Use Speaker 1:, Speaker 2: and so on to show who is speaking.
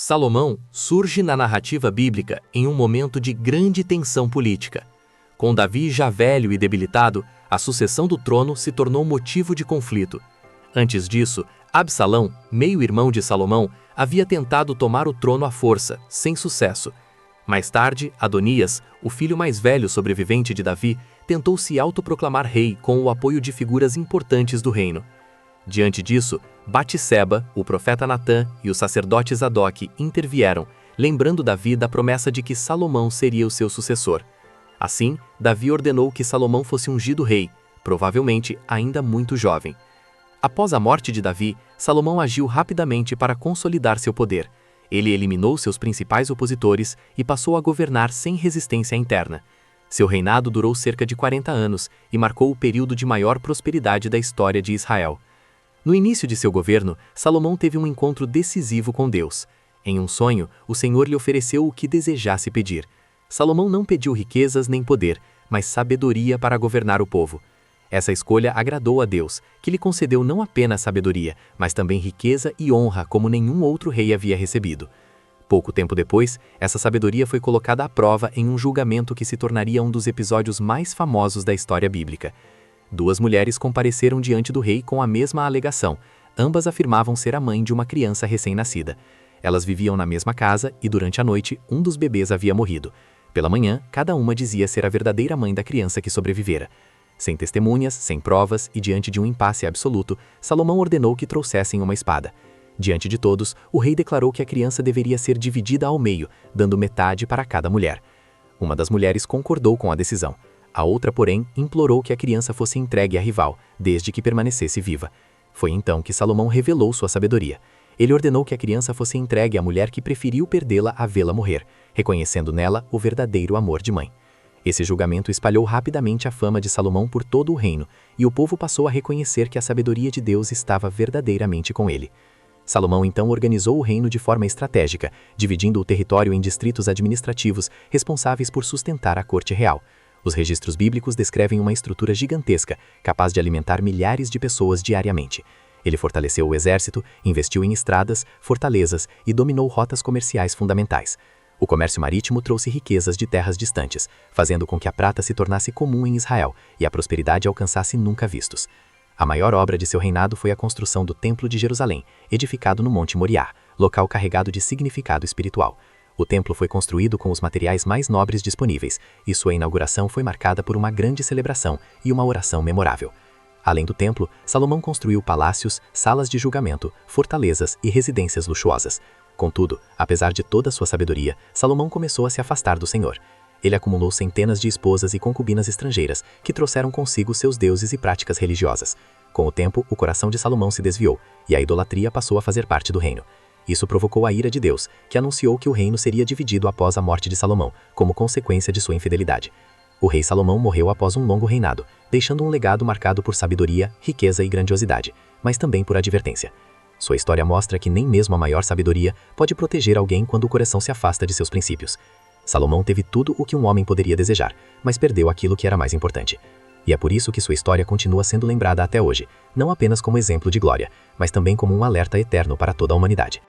Speaker 1: Salomão surge na narrativa bíblica em um momento de grande tensão política. Com Davi já velho e debilitado, a sucessão do trono se tornou motivo de conflito. Antes disso, Absalão, meio-irmão de Salomão, havia tentado tomar o trono à força, sem sucesso. Mais tarde, Adonias, o filho mais velho sobrevivente de Davi, tentou se autoproclamar rei com o apoio de figuras importantes do reino. Diante disso, Batseba, o profeta Natã e o sacerdote Zadok intervieram, lembrando Davi da promessa de que Salomão seria o seu sucessor. Assim, Davi ordenou que Salomão fosse ungido rei, provavelmente ainda muito jovem. Após a morte de Davi, Salomão agiu rapidamente para consolidar seu poder. Ele eliminou seus principais opositores e passou a governar sem resistência interna. Seu reinado durou cerca de 40 anos e marcou o período de maior prosperidade da história de Israel. No início de seu governo, Salomão teve um encontro decisivo com Deus. Em um sonho, o Senhor lhe ofereceu o que desejasse pedir. Salomão não pediu riquezas nem poder, mas sabedoria para governar o povo. Essa escolha agradou a Deus, que lhe concedeu não apenas sabedoria, mas também riqueza e honra como nenhum outro rei havia recebido. Pouco tempo depois, essa sabedoria foi colocada à prova em um julgamento que se tornaria um dos episódios mais famosos da história bíblica. Duas mulheres compareceram diante do rei com a mesma alegação. Ambas afirmavam ser a mãe de uma criança recém-nascida. Elas viviam na mesma casa e, durante a noite, um dos bebês havia morrido. Pela manhã, cada uma dizia ser a verdadeira mãe da criança que sobrevivera. Sem testemunhas, sem provas e diante de um impasse absoluto, Salomão ordenou que trouxessem uma espada. Diante de todos, o rei declarou que a criança deveria ser dividida ao meio, dando metade para cada mulher. Uma das mulheres concordou com a decisão. A outra, porém, implorou que a criança fosse entregue à rival, desde que permanecesse viva. Foi então que Salomão revelou sua sabedoria. Ele ordenou que a criança fosse entregue à mulher que preferiu perdê-la a vê-la morrer, reconhecendo nela o verdadeiro amor de mãe. Esse julgamento espalhou rapidamente a fama de Salomão por todo o reino, e o povo passou a reconhecer que a sabedoria de Deus estava verdadeiramente com ele. Salomão então organizou o reino de forma estratégica, dividindo o território em distritos administrativos responsáveis por sustentar a corte real. Os registros bíblicos descrevem uma estrutura gigantesca, capaz de alimentar milhares de pessoas diariamente. Ele fortaleceu o exército, investiu em estradas, fortalezas e dominou rotas comerciais fundamentais. O comércio marítimo trouxe riquezas de terras distantes, fazendo com que a prata se tornasse comum em Israel e a prosperidade alcançasse nunca vistos. A maior obra de seu reinado foi a construção do Templo de Jerusalém, edificado no Monte Moriá, local carregado de significado espiritual. O templo foi construído com os materiais mais nobres disponíveis, e sua inauguração foi marcada por uma grande celebração e uma oração memorável. Além do templo, Salomão construiu palácios, salas de julgamento, fortalezas e residências luxuosas. Contudo, apesar de toda sua sabedoria, Salomão começou a se afastar do Senhor. Ele acumulou centenas de esposas e concubinas estrangeiras, que trouxeram consigo seus deuses e práticas religiosas. Com o tempo, o coração de Salomão se desviou, e a idolatria passou a fazer parte do reino. Isso provocou a ira de Deus, que anunciou que o reino seria dividido após a morte de Salomão, como consequência de sua infidelidade. O rei Salomão morreu após um longo reinado, deixando um legado marcado por sabedoria, riqueza e grandiosidade, mas também por advertência. Sua história mostra que nem mesmo a maior sabedoria pode proteger alguém quando o coração se afasta de seus princípios. Salomão teve tudo o que um homem poderia desejar, mas perdeu aquilo que era mais importante. E é por isso que sua história continua sendo lembrada até hoje, não apenas como exemplo de glória, mas também como um alerta eterno para toda a humanidade.